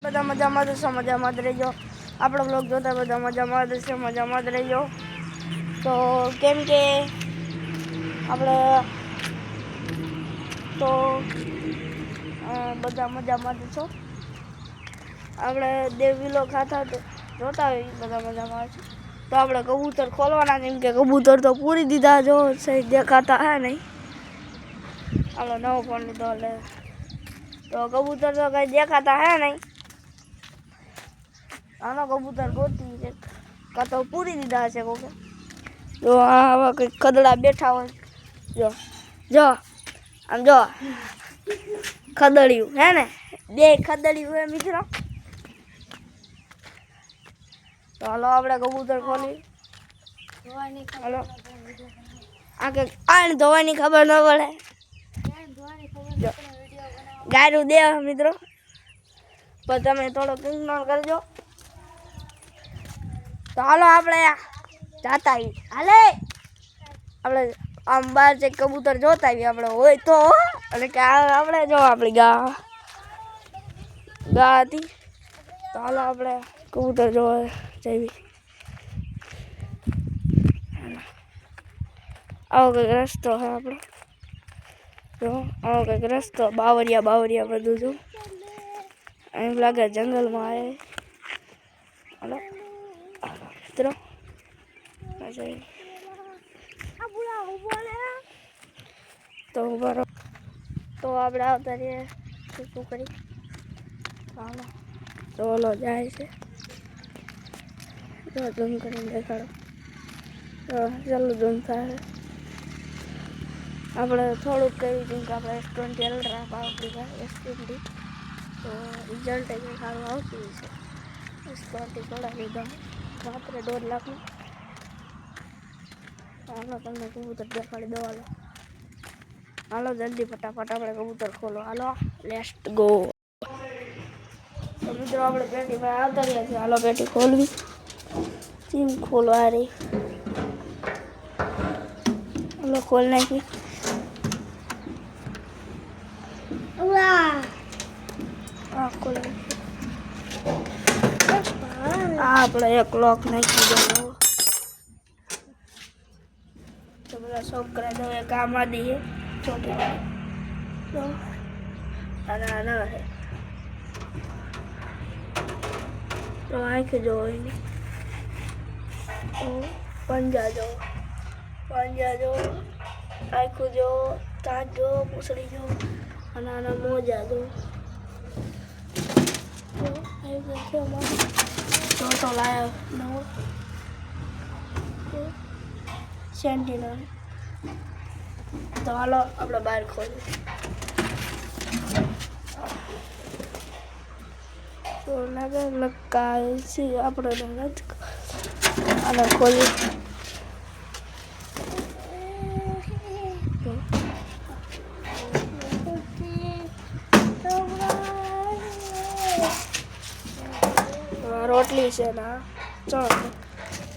બધા મજામાં રહેશો, મજામાં જ રહેજો. આપણો બ્લોગ જોતા બધા મજામાં રહેશે, મજામાં જ રહેજો. તો કેમ કે આપણે તો બધા મજામાં રહેશો. આપણે દેવીલો ખાતા તો જોતા હોય બધા મજામાં છે. તો આપણે કબૂતર ખોલવાના, કેમ કે કબૂતર તો પૂરી દીધા જો સહી દેખાતા હે નહીં. આપણો નવો ફોન લીધો એટલે તો કબૂતર તો કઈ દેખાતા હે નહીં. આનો કબૂતર ગોતી છે કાં તો પૂરી દીધા હશે કોકે. જો આવા કંઈક ખદડા બેઠા હોય, જો જો આમ જો ખદડિયું હે ને, બે ખદડિયું હે મિત્રો. તો હાલો આપણે કબૂતર ખોલી. હાલો આ કે આને ધોવાની ખબર ન પડે, ગાયરું દે મિત્રો. પણ તમે થોડોક ઇગ્નોર કરજો. તો હાલો આપણે જાતા આવી, હાલે આપણે આમ બહાર જે કબૂતર જોતા આવીએ આપણે હોય તો. અને કે આપણે જો આપણી ગા હતી. તો હાલો આપણે કબૂતર જોવા જઈએ. આવો કંઈક રસ્તો છે આપણો, જો આવો કંઈક રસ્તો, બાવરિયા બધું જો. એમ લાગે જંગલમાં આવે. હાલો મિત્રો તો બરો તો આપણે આવતા રહીએ શું કરી. હાલો તો ઓલો જાય છે, જો ઝૂમ કરીને દેખાડો. તો ચાલો ઝૂમ થાય. આપણે થોડુંક કહ્યું જેમ કે આપણે S20 અલ્ટ્રા પાવરફુલ છે, S20 તો રિઝલ્ટ કંઈ સારું આવતું છે. S20 થોડા લીધા માત્ર 1.5 લાખનું. હાલો તમને કબૂતર દેખાડી દો. હાલો જલ્દી ફટાફટ આપણે કબૂતર ખોલો. હાલો લેટ્સ ગો. તો મિત્રો આપણે પેટીમાં આવતા રહ્યા છીએ. હાલો પેટી ખોલવી. ચીમ ખોલવા રહી. હાલો ખોલ નાખી. ખોલ આપણે એક લોક નાખી દો. તો બધા છોકરા તો કામ આદિ છોકરી તો આના હે તો આંખ જો એની પંજા જો આંખું જો, તાજ જો, પૂછડી જો, અને આના મોજા જો. તો લાયો નવો સેન્ટિનલ. તો હાલો આપણે બહાર ખોલીએ. તો લાગે લકાય છે આપણે આને ખોલી. રોટલી છે ના ચલો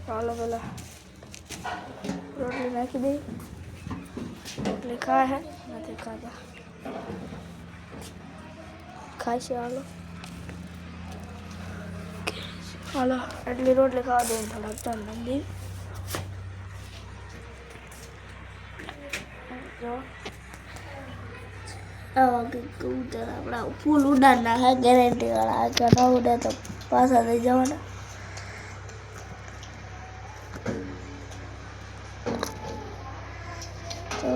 હાલો પેલા રોટલી નાખી દઈ. રોટલી ખાય હે નથી ખાતા, ખાય છે. હાલો એટલી રોટલી ખાવા દઉં થોડાક ચાલ મંદી. જો કબૂતર આપણા ફૂલ ઉડાડના હે ગેરંટી વાળા. જો ન ઉડે તો પાછા થઈ જવાના. તો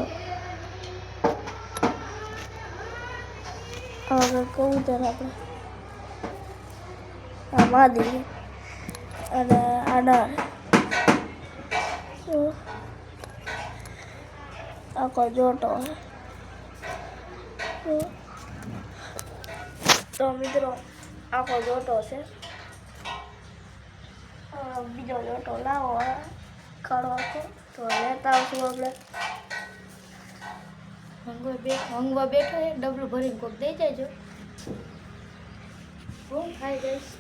હવે કબૂતર આપણે આ માદી અને આના આખો જોટો છે. તો મિત્રો આખો જોટો છે. બીજો જોટો લાવો ખાડો આખો તો લેતા આવશું આપણે. હંગવા બેઠો છે, ડબલું ભરીને કોક દઈ જાય. હું ખાઈ જઈશ.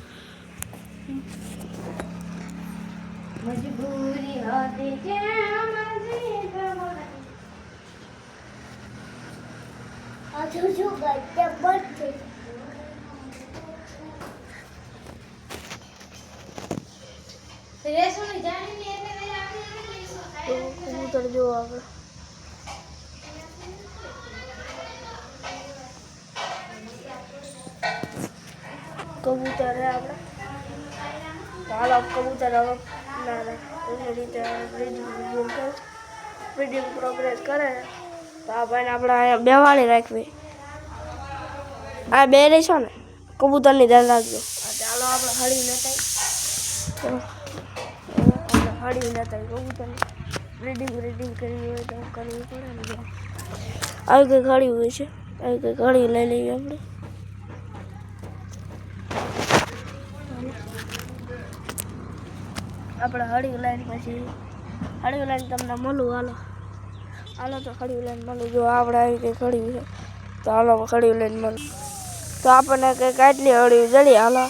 મજબૂરી હતી કે હજુ શું ગઈ બંધ થઈ. તો કબૂતર જો આપણે કબૂતર હે આપણે તો હાલ કબૂતર હવે એની રીતે બ્રીડિંગ પ્રોગ્રેસ કરે તો આ ભાઈને આપણે અહીંયા બેવાળી રાખવી. આ બે રહી છો ને કબૂતરની ધ્યાન રાખજો. ચાલો આપણે હળી લેતા હળી લેતા કબૂતરની બ્રીડિંગ કરવી હોય તો કરવી પડે ને. આવી કંઈક હળી હોય છે, આવી કંઈક હળી લઈ લઈએ આપણે. આપણે હળી લાઈન પછી હળી લાઈન તમને મળું. હાલો તો ખડી લાઈન મળું. જો આપણે આવી કંઈક હળી છે તો હાલો ખડી લાઈન મળું. તો આપણને કંઈક આટલી હળી જડી. હાલો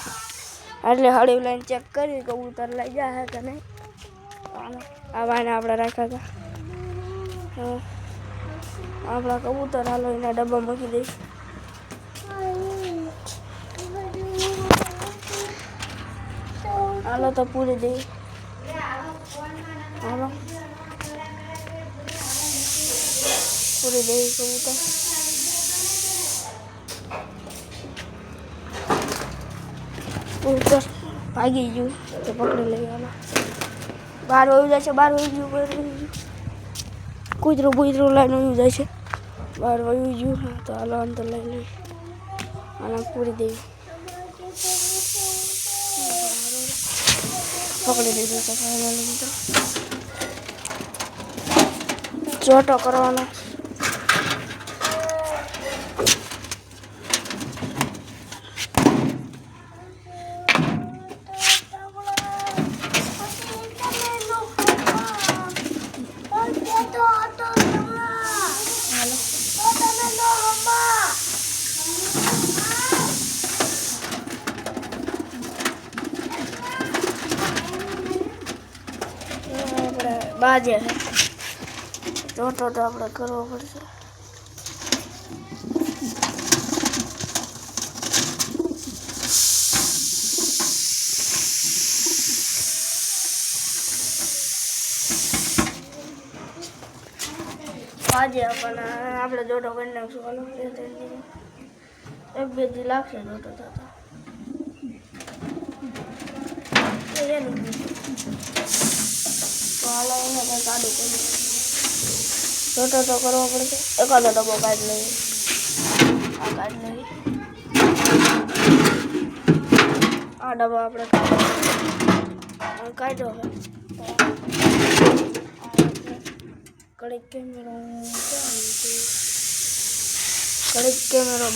આટલી હળી લાઈન ચેક કરી કબૂતર લઈ જાય કે નહીં. હાલો આ ભાઈને આપણે રાખ્યા હતા આપણા કબૂતર. હાલો એના ડબ્બા મૂકી દઈશ. હાલો તો પૂરી દઈ. હાલો પૂરી દઈ કબૂતર. કબૂતર ભાગી ગયું તો પકડી લઈ. હાલો બહાર વયું જાય છે, બહાર વયું ગયું. કૂતરું લઈને વયું જાય છે, બહાર વયું ગયું. તો હાલો અંદર લઈ લઈ. હાલો પૂરી દઈ. પકડી દીધું તો મિત્રો ચોટો કરવાનો. બાજે છે ચોટો તો આપણે કરવો પડશે. બાજે પણ આપણે જોટો કરી નાખશું. હાલો એક બે દી લાગશે જોટો થતા. એનું હાલો એને કંઈ કાઢું કરી જોટો તો કરવો પડશે. એકાદો ડબ્બો કાઢી લઈએ. આ કાઢી લઈએ. આ ડબ્બો આપણે કાઢ્યો છે. કડીક કેમેરો